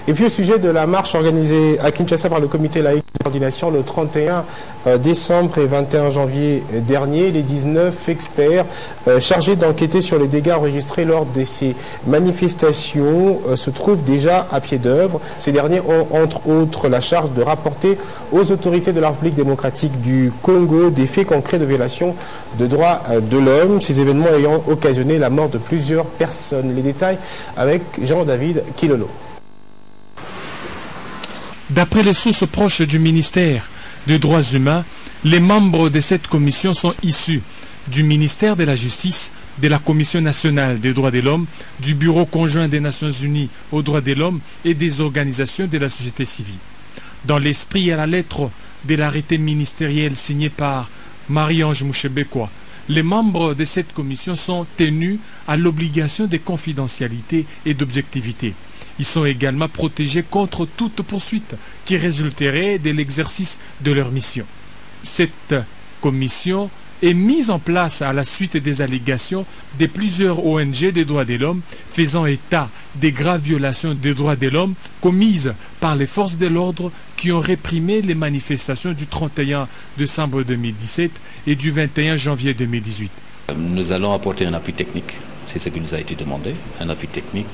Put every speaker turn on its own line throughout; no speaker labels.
Et puis au sujet de la marche organisée à Kinshasa par le comité laïque de coordination le 31 décembre et 21 janvier dernier, les 19 experts chargés d'enquêter sur les dégâts enregistrés lors de ces manifestations se trouvent déjà à pied d'œuvre. Ces derniers ont entre autres la charge de rapporter aux autorités de la République démocratique du Congo des faits concrets de violation de droits de l'homme, ces événements ayant occasionné la mort de plusieurs personnes. Les détails avec Jean-David Kilolo.
D'après les sources proches du ministère des Droits humains, les membres de cette commission sont issus du ministère de la Justice, de la Commission nationale des droits de l'homme, du Bureau conjoint des Nations unies aux droits de l'homme et des organisations de la société civile. Dans l'esprit et à la lettre de l'arrêté ministériel signé par Marie-Ange Mouchebekwa, les membres de cette commission sont tenus à l'obligation de confidentialité et d'objectivité. Ils sont également protégés contre toute poursuite qui résulterait de l'exercice de leur mission. Cette commission est mise en place à la suite des allégations de plusieurs ONG des droits de l'homme faisant état des graves violations des droits de l'homme commises par les forces de l'ordre qui ont réprimé les manifestations du 31 décembre 2017 et du 21 janvier 2018.
Nous allons apporter un appui technique. C'est ce qui nous a été demandé, un appui technique.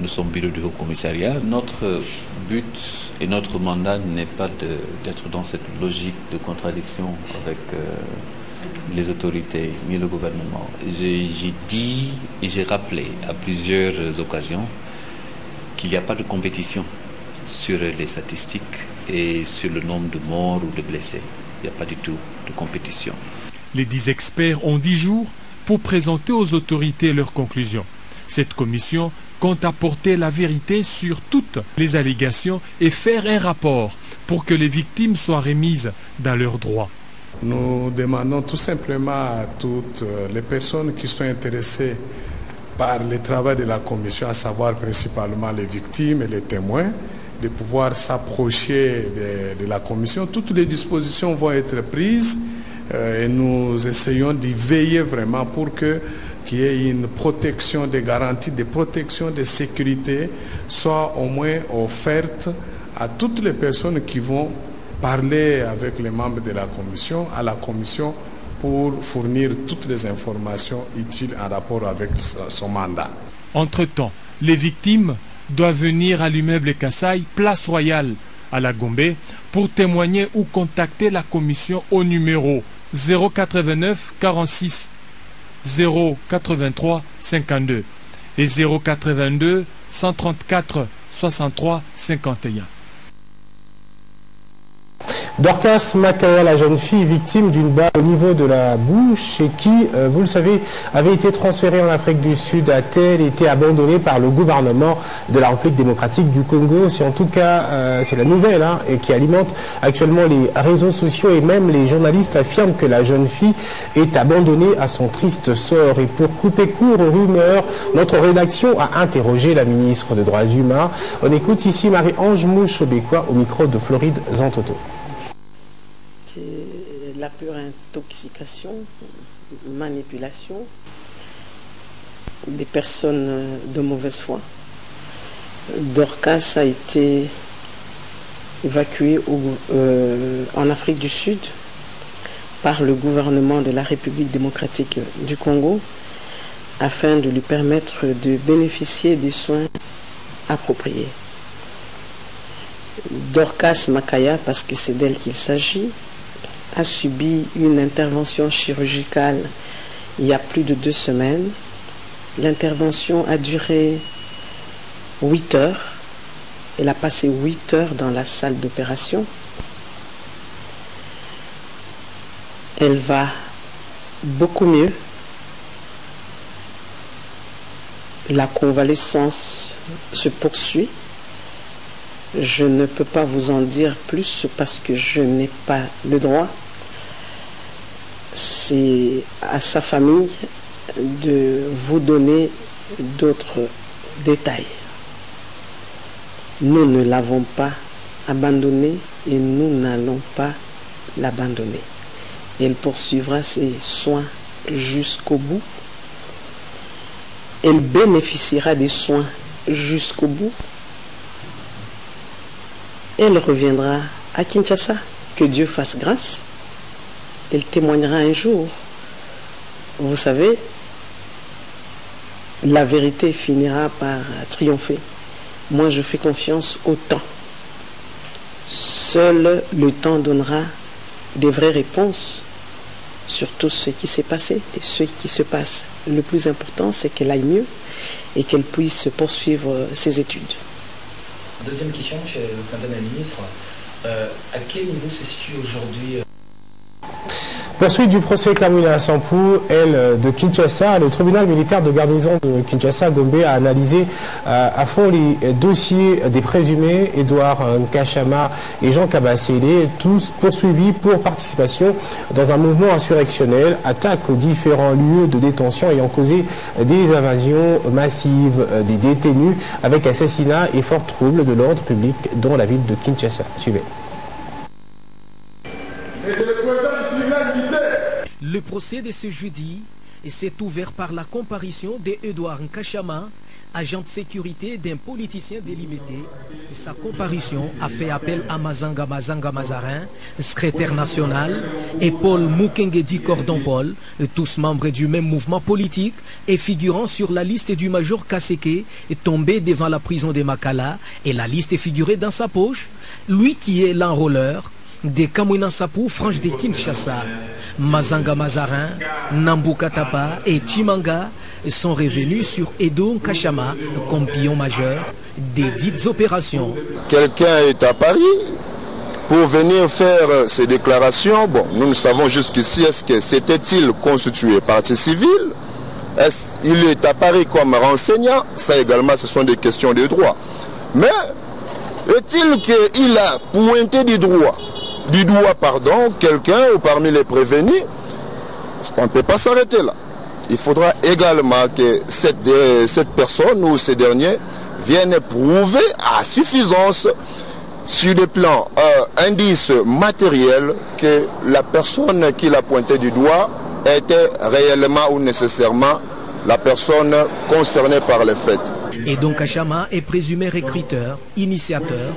Nous sommes bureau du Haut-Commissariat. Notre but et notre mandat n'est pas d'être dans cette logique de contradiction avec les autorités ni le gouvernement. J'ai dit et j'ai rappelé à plusieurs occasions qu'il n'y a pas de compétition sur les statistiques et sur le nombre de morts ou de blessés. Il n'y a pas du tout de compétition.
Les 10 experts ont 10 jours pour présenter aux autorités leurs conclusions. Cette commission compte apporter la vérité sur toutes les allégations et faire un rapport pour que les victimes soient remises dans leurs droits.
Nous demandons tout simplement à toutes les personnes qui sont intéressées par le travail de la commission, à savoir principalement les victimes et les témoins, de pouvoir s'approcher de la commission. Toutes les dispositions vont être prises et nous essayons d'y veiller vraiment pour qu'il y ait une protection, des garanties de protection, de sécurité soient au moins offertes à toutes les personnes qui vont parler avec les membres de la commission, à la commission, pour fournir toutes les informations utiles en rapport avec son mandat.
Entre-temps, les victimes doivent venir à l'immeuble Kassai, place Royale à la Gombe, pour témoigner ou contacter la commission au numéro 089 46 083 52 et 082 134 63 51.
Dorcas Makaya, la jeune fille victime d'une balle au niveau de la bouche et qui, vous le savez, avait été transférée en Afrique du Sud, a-t-elle été abandonnée par le gouvernement de la République démocratique du Congo? C'est en tout cas, c'est la nouvelle et qui alimente actuellement les réseaux sociaux et même les journalistes affirment que la jeune fille est abandonnée à son triste sort. Et pour couper court aux rumeurs, notre rédaction a interrogé la ministre des Droits humains. On écoute ici Marie-Ange Mouchebekwa au micro de Floride Zantoto.
C'est la pure intoxication, manipulation des personnes de mauvaise foi. Dorcas a été évacué en Afrique du Sud par le gouvernement de la République démocratique du Congo afin de lui permettre de bénéficier des soins appropriés. Dorcas Makaya, parce que c'est d'elle qu'il s'agit, a subi une intervention chirurgicale il y a plus de 2 semaines. L'intervention a duré 8 heures. Elle a passé 8 heures dans la salle d'opération. Elle va beaucoup mieux. La convalescence se poursuit. Je ne peux pas vous en dire plus parce que je n'ai pas le droit. C'est à sa famille de vous donner d'autres détails. Nous ne l'avons pas abandonnée et nous n'allons pas l'abandonner. Elle poursuivra ses soins jusqu'au bout. Elle bénéficiera des soins jusqu'au bout. elle reviendra à Kinshasa. Que Dieu fasse grâce. Elle témoignera un jour. Vous savez, la vérité finira par triompher. Moi, je fais confiance au temps. Seul le temps donnera des vraies réponses sur tout ce qui s'est passé et ce qui se passe. Le plus important, c'est qu'elle aille mieux et qu'elle puisse poursuivre ses études.
Deuxième question, Madame la Ministre. À quel niveau se situe aujourd'hui
Poursuite du procès Kamwina Sampou, elle de Kinshasa, le tribunal militaire de garnison de Kinshasa, Gombe, a analysé à fond les dossiers des présumés Edouard Nkashama et Jean Kabasele, tous poursuivis pour participation dans un mouvement insurrectionnel, attaque aux différents lieux de détention ayant causé des invasions massives des détenus avec assassinats et forts troubles de l'ordre public dans la ville de Kinshasa. Suivez.
Le procès de ce jeudi s'est ouvert par la comparution d'Edouard Nkashama, agent de sécurité d'un politicien délimité. Sa comparution a fait appel à Mazanga Mazarin, secrétaire national, et Paul Mukengedi Cordon-Paul, tous membres du même mouvement politique et figurant sur la liste du major Kaseke, tombé devant la prison de Makala, et la liste est figurée dans sa poche, lui qui est l'enrôleur des Kamwina Sampou, franche de Kinshasa. Mazanga Mazarin, Nambuka Tapa et Chimanga sont revenus sur Edo Nkashama comme pion majeur des dites opérations. Quelqu'un est à Paris pour venir faire ces déclarations. Bon, nous ne savons jusqu'ici, est-ce que s'était-il constitué partie civile? Est-ce qu'il est à Paris comme renseignant? Ça également, ce sont des questions de droit. Mais est-il qu'il a pointé du doigt quelqu'un ou parmi les prévenus? On ne peut pas s'arrêter là. Il faudra également que cette personne ou ces derniers viennent prouver à suffisance sur le plan indice matériel que la personne qui l'a pointé du doigt était réellement ou nécessairement la personne concernée par les faits. Et donc Nkashama est présumé recruteur, initiateur,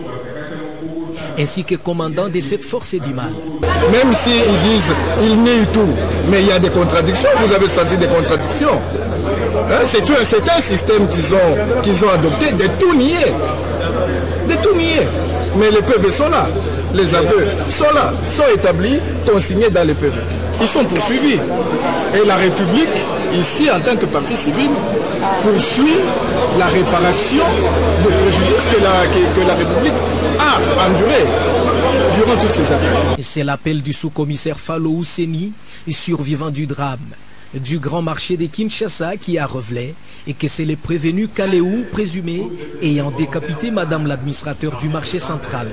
ainsi que commandant de cette force du mal.
Même s'ils disent il nie tout, mais il y a des contradictions, vous avez senti des contradictions. Hein, c'est un système qu'ils ont adopté de tout nier. De tout nier. Mais les PV sont là. Les aveux sont là, sont établis, consignés dans les PV. Ils sont poursuivis. Et la République, ici, en tant que partie civile, poursuit la réparation des préjudices que la République a enduré durant toutes ces années.
C'est l'appel du sous-commissaire Falo Ousseni, survivant du drame du grand marché de Kinshasa, qui a révélé et que c'est les prévenus Kaléou présumés ayant décapité madame l'administrateur du marché central.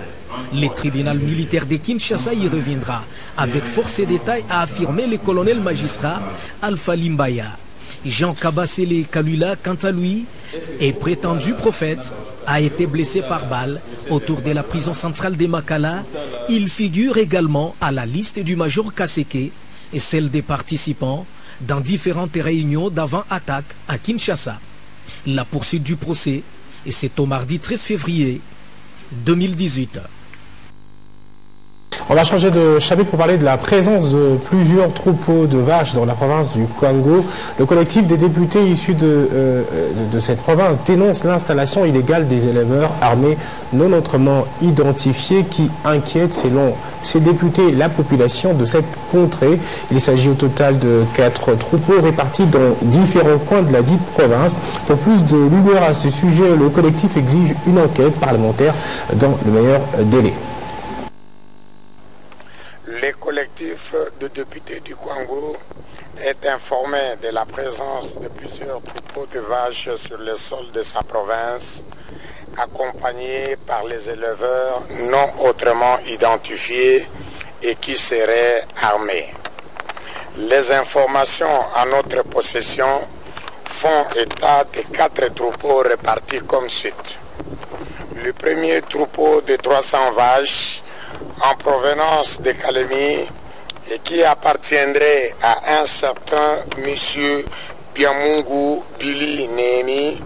Le tribunal militaire de Kinshasa y reviendra avec force et détail, a affirmé le colonel magistrat Alpha Limbaya. Jean Kabasele Kalula, quant à lui, est prétendu prophète, a été blessé par balle autour de la prison centrale de Makala. Il figure également à la liste du major Kaseke et celle des participants dans différentes réunions d'avant-attaque à Kinshasa. La poursuite du procès, et c'est au mardi 13 février 2018.
On va changer de chapitre pour parler de la présence de plusieurs troupeaux de vaches dans la province du Kwango. Le collectif des députés issus de cette province dénonce l'installation illégale des éleveurs armés non autrement identifiés qui inquiètent, selon ces députés, la population de cette contrée. Il s'agit au total de 4 troupeaux répartis dans différents coins de la dite province. Pour plus de lumière à ce sujet, le collectif exige une enquête parlementaire dans le meilleur délai.
Le collectif de députés du Kwango est informé de la présence de plusieurs troupeaux de vaches sur le sol de sa province, accompagnés par les éleveurs non autrement identifiés et qui seraient armés. Les informations à notre possession font état de 4 troupeaux répartis comme suit. Le premier troupeau de 300 vaches en provenance de Kalemi et qui appartiendrait à un certain monsieur Biamungu Billy Nehemi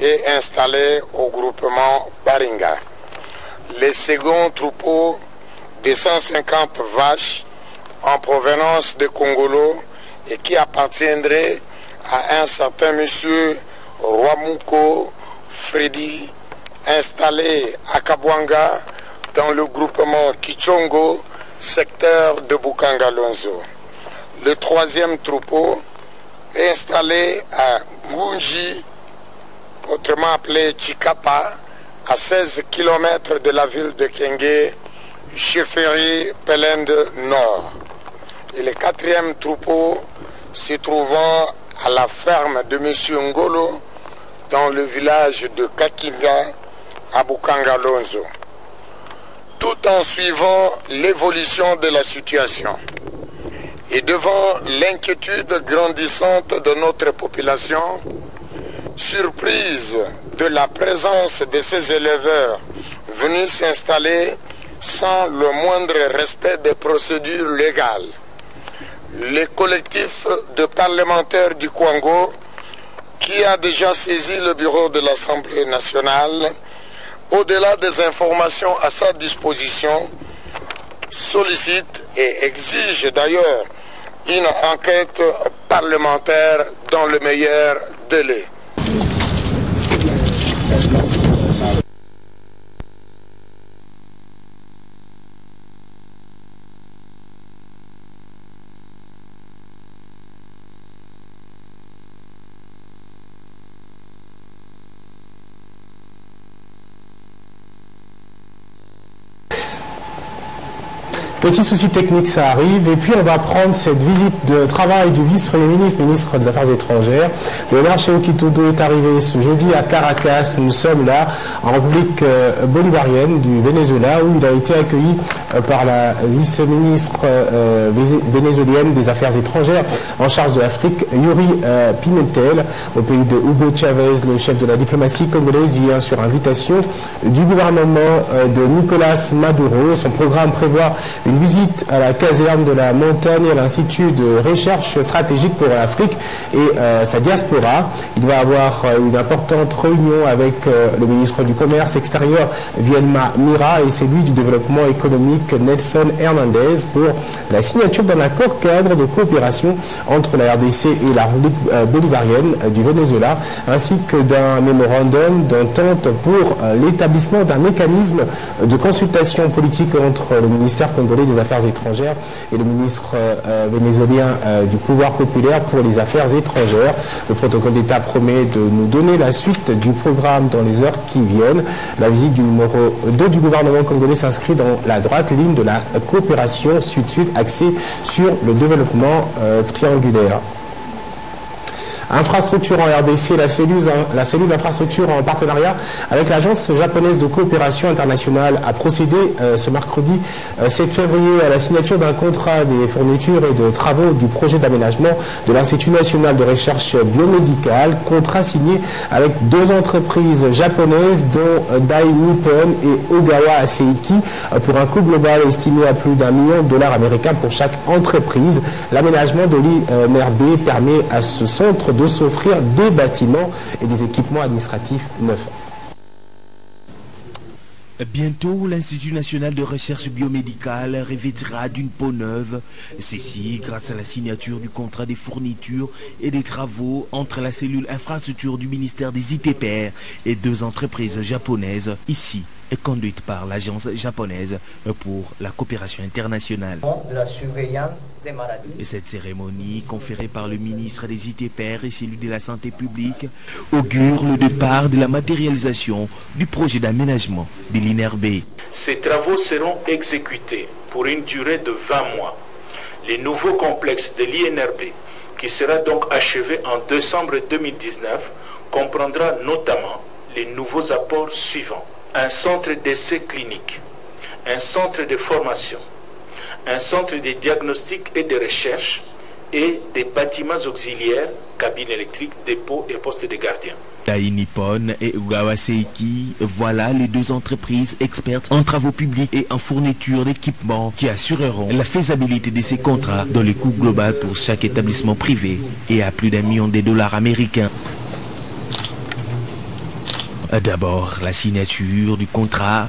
est installé au groupement Baringa. le second troupeau de 150 vaches en provenance de Congolo et qui appartiendrait à un certain monsieur Rwamuko Freddy, installé à Kabwanga dans le groupement Kichongo, secteur de Bukanga-Lonzo. Le troisième troupeau est installé à Ngunji, autrement appelé Chikapa, à 16 km de la ville de Kenge, chefferie Pelende Nord. Et le quatrième troupeau se trouvant à la ferme de M. Ngolo, dans le village de Kakinga, à Bukanga-Lonzo. Tout en suivant l'évolution de la situation et devant l'inquiétude grandissante de notre population, surprise de la présence de ces éleveurs venus s'installer sans le moindre respect des procédures légales, le collectif de parlementaires du Congo, qui a déjà saisi le bureau de l'Assemblée nationale, au-delà des informations à sa disposition, sollicite et exige d'ailleurs une enquête parlementaire dans le meilleur délai.
Petit souci technique, ça arrive. Et puis on va prendre cette visite de travail du vice-premier ministre, ministre des Affaires étrangères. Léonard Cheikh-Okoudou est arrivé ce jeudi à Caracas. Nous sommes là, en République bolivarienne du Venezuela, où il a été accueilli par la vice-ministre vénézuélienne des Affaires étrangères en charge de l'Afrique, Yuri Pimentel. Au pays de Hugo Chavez, le chef de la diplomatie congolaise vient sur invitation du gouvernement de Nicolas Maduro. Son programme prévoit une visite à la caserne de la montagne à l'Institut de recherche stratégique pour l'Afrique et sa diaspora. Il va avoir une importante réunion avec le ministre du Commerce extérieur Vielma Mira et celui du développement économique Nelson Hernandez pour la signature d'un accord cadre de coopération entre la RDC et la République bolivarienne du Venezuela, ainsi que d'un mémorandum d'entente pour l'établissement d'un mécanisme de consultation politique entre le ministère congolais des Affaires étrangères et le ministre vénézuélien du pouvoir populaire pour les affaires étrangères. Le protocole d'État promet de nous donner la suite du programme dans les heures qui viennent. La visite du numéro 2 du gouvernement congolais s'inscrit dans la droite ligne de la coopération sud-sud axée sur le développement triangulaire. Infrastructure en RDC, la cellule d'infrastructure en partenariat avec l'Agence japonaise de coopération internationale a procédé ce mercredi 7 février à la signature d'un contrat des fournitures et de travaux du projet d'aménagement de l'Institut national de recherche biomédicale, contrat signé avec deux entreprises japonaises dont Dai Nippon et Ogawa Seiki pour un coût global estimé à plus d'1 million de dollars américains pour chaque entreprise. L'aménagement de l'IMRB permet à ce centre de s'offrir des bâtiments et des équipements administratifs neufs.
Bientôt, l'Institut national de recherche biomédicale revêtira d'une peau neuve. Ceci grâce à la signature du contrat des fournitures et des travaux entre la cellule infrastructure du ministère des ITPR et deux entreprises japonaises, ici conduites par l'Agence japonaise pour la coopération internationale.
La surveillance des maladies.
Et cette cérémonie, conférée par le ministre des ITPR et celui de la Santé publique, augure le départ de la matérialisation du projet d'aménagement de l'INRB.
Ces travaux seront exécutés pour une durée de 20 mois. Le nouveau complexe de l'INRB, qui sera donc achevé en décembre 2019, comprendra notamment les nouveaux apports suivants: un centre d'essai clinique, un centre de formation, un centre de diagnostic et de recherche et des bâtiments auxiliaires, cabines électriques, dépôts et postes de gardiens.
Dai Nippon et Ogawa Seiki, voilà les deux entreprises expertes en travaux publics et en fourniture d'équipements qui assureront la faisabilité de ces contrats dont le coût global pour chaque établissement privé est à plus d'1 million de dollars américains. D'abord, la signature du contrat.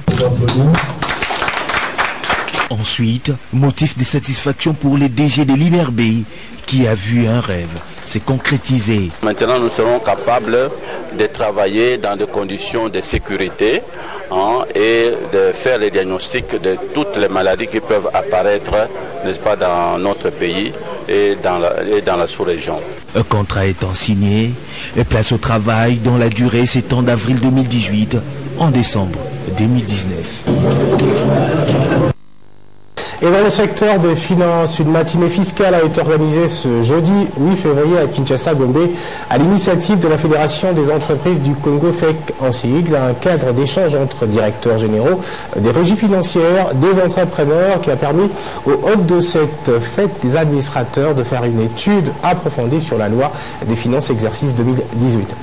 Ensuite, motif de satisfaction pour les DG de l'INRB qui a vu un rêve se concrétiser.
Maintenant, nous serons capables de travailler dans des conditions de sécurité et de faire les diagnostics de toutes les maladies qui peuvent apparaître, n'est-ce pas, dans notre pays et dans la sous-région.
Un contrat étant signé, place au travail dont la durée s'étend d'avril 2018 en décembre 2019.
Et dans le secteur des finances, une matinée fiscale a été organisée ce jeudi 8 février à Kinshasa-Gombe à l'initiative de la Fédération des entreprises du Congo, FEC en sigle, un cadre d'échange entre directeurs généraux des régies financières, des entrepreneurs qui a permis aux hôtes de cette fête des administrateurs de faire une étude approfondie sur la loi des finances exercice 2018.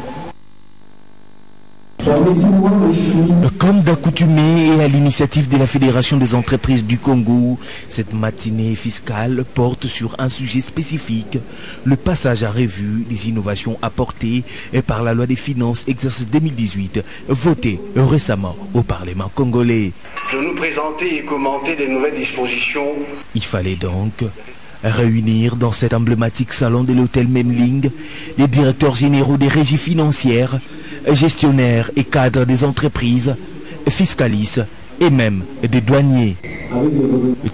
Comme d'accoutumé et à l'initiative de la Fédération des entreprises du Congo, cette matinée fiscale porte sur un sujet spécifique, le passage à revue des innovations apportées par la loi des finances exercice 2018, votée récemment au Parlement congolais.
De nous présenter et commenter des nouvelles dispositions.
Il fallait donc réunir dans cet emblématique salon de l'hôtel Memling les directeurs généraux des régies financières, gestionnaires et cadres des entreprises, fiscalistes et même des douaniers.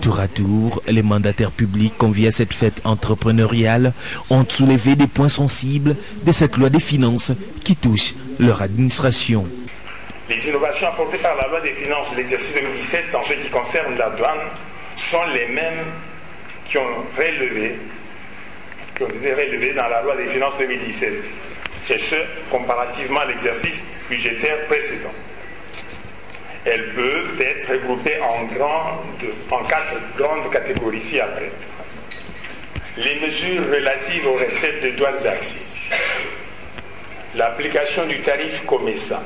Tour à tour, les mandataires publics conviés à cette fête entrepreneuriale ont soulevé des points sensibles de cette loi des finances qui touche leur administration.
Les innovations apportées par la loi des finances de l'exercice 2017 en ce qui concerne la douane sont les mêmes qui ont été relevées dans la loi des finances 2017, et ce, comparativement à l'exercice budgétaire précédent. Elles peuvent être regroupées en 4 grandes catégories ci-après. Les mesures relatives aux recettes de douanes et accises, l'application du tarif COMESA,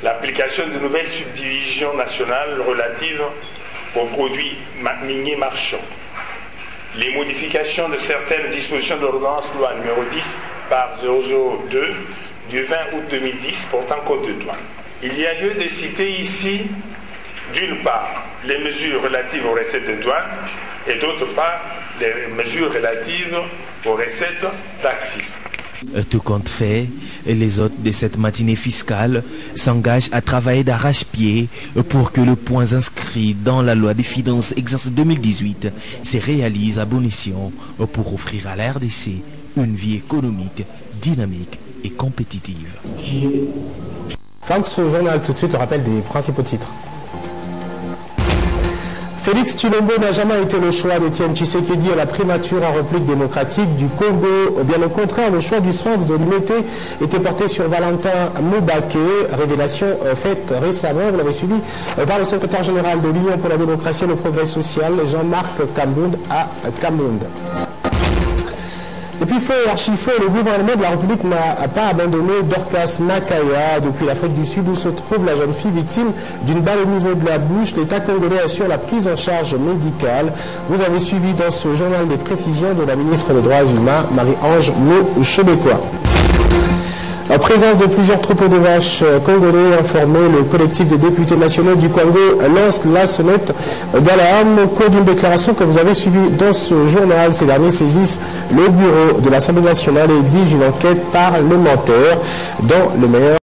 l'application de nouvelles subdivisions nationales relatives aux produits miniers marchands, les modifications de certaines dispositions de l'ordonnance loi numéro 10 par 002 du 20 août 2010 portant code de douane. Il y a lieu de citer ici, d'une part, les mesures relatives aux recettes de douane et d'autre part, les mesures relatives aux recettes d'axis.
Tout compte fait, les hôtes de cette matinée fiscale s'engagent à travailler d'arrache-pied pour que le point inscrit dans la loi des finances exercice 2018 se réalise à bon escient pour offrir à la RDC une vie économique, dynamique et compétitive.
Fin de ce journal, tout de suite le rappel des principaux titres. Félix Tshilombo n'a jamais été le choix d'Étienne Tshisekedi à la primature en République démocratique du Congo. Bien au contraire, le choix du Sphinx de Limete était porté sur Valentin Mubake, révélation faite récemment, vous l'avez suivi, par le secrétaire général de l'Union pour la démocratie et le progrès social, Jean-Marc Kambound à Kambound. Et puis faux et archi-faux, le gouvernement de la République n'a pas abandonné Dorcas Makaya depuis l'Afrique du Sud où se trouve la jeune fille victime d'une balle au niveau de la bouche. L'État congolais assure la prise en charge médicale. Vous avez suivi dans ce journal des précisions de la ministre des Droits humains, Marie-Ange Mo-Chebekwa. En présence de plusieurs troupeaux de vaches congolais informés, le collectif des députés nationaux du Congo lance la sonnette d'alarme au cours d'une déclaration que vous avez suivie dans ce journal. Ces derniers saisissent le bureau de l'Assemblée nationale et exigent une enquête parlementaire dans le meilleur